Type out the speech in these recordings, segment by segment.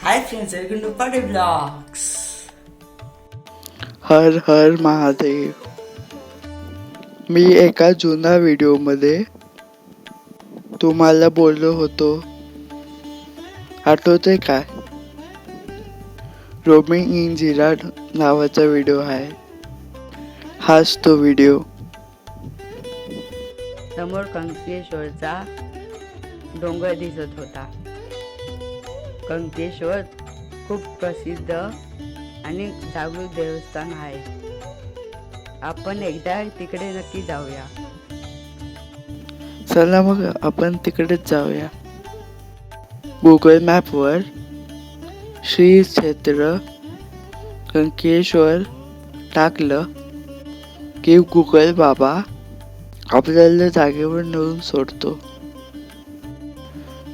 Hi friends, welcome to पाटे blogs. हर हर महादेव. मी एका जुना व्हिडिओमध्ये तुम्हाला बोललो होतो, आठवते काय? रोमिंग इन जिरा नावाचा व्हिडिओ आहे. हाच तो व्हिडिओ. समोर कंकेश्वरचा डोंगर दिसत होता. कंकेश्वर खूप प्रसिद्ध आणि जागृत देवस्थान आहे. आपण एकदा तिकडे नक्की जाऊया. चला मग आपण तिकडेच जाऊया. गुगल मॅपवर श्री क्षेत्र कंकेश्वर टाकलं की गुगल बाबा आपल्याला जागेवर नेऊन सोडतो.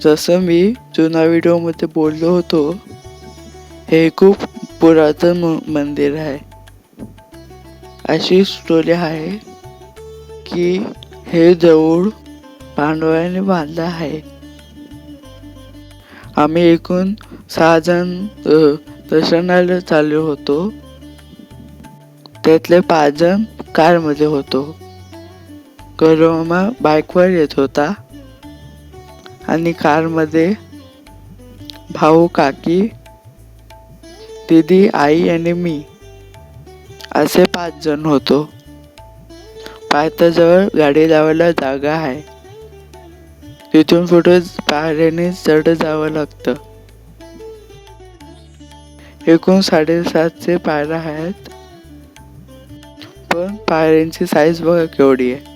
जसं मी जुना व्हिडिओमध्ये बोललो होतो, हे खूप पुरातन मंदिर आहे. अशी स्टोरी आहे की हे देऊळ पांडवांनी बांधलं आहे. आम्ही एकूण 6 जण दर्शनाला चाललो होतो. त्यातले 5 जण कारमध्ये होतो. गौरवमा बाईकवर येत होता आणि कारमध्ये भाऊ, काकी, दीदी, आई आणि मी असे 5 जण होतो. पायथ्याजवळ गाडी लावायला जागा आहे. तिथून पुढे पायऱ्याने चढ जावं लागतं. एकूण 750 पायऱ्या आहेत, पण पायऱ्यांची साईज बघा केवढी आहे.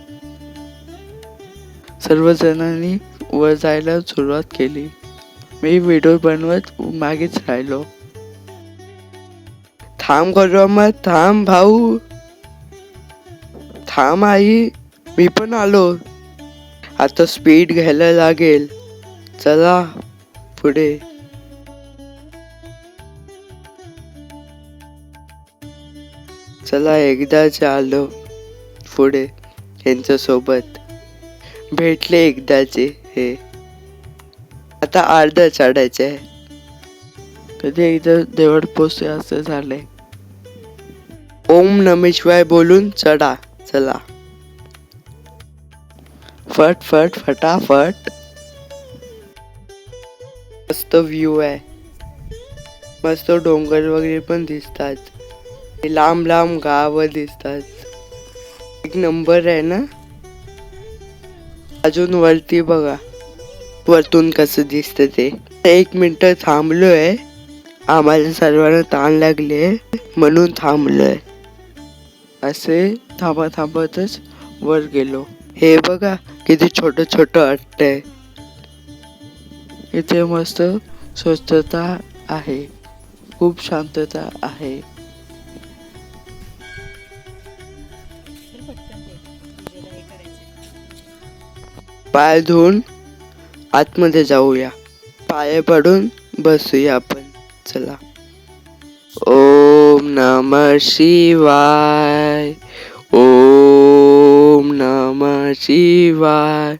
सर्वजणांनी वर जायला सुरुवात केली. मी व्हिडिओ बनवत मागेच राहिलो. थांब गौरव, थांब भाऊ, थांब आई, मी पण आलो. आता स्पीड घ्यायला लागेल. चला पुढे. चला एकदाच आलो पुढे. यांच्या सोबत भेटले एकदाचे. हे आता अर्धा चढायचे आहे. कधी एकदा देवळ पोचते असं झालंय. ओम नमः शिवाय बोलून चढा. चला फट फट फटाफट. मस्त व्ह्यू आहे. मस्त डोंगर वगैरे पण दिसतात. लांब लांब गाव दिसतात. एक नंबर आहे ना. अजून वरती बघा, वरतून कसं दिसतं ते. 1 मिनिट थांबलोय. आम्हाला सर्वांना ताण लागले म्हणून थांबलोय. असे थांबतच वर गेलो. हे बघा किती छोटं छोटं वाटतंय. इथे मस्त स्वच्छता आहे. खूप शांतता आहे. पाय धुवून आतमध्ये जाऊया. पाय पडून बसूया आपण. चला. ओम नमः शिवाय. ओम नमः शिवाय.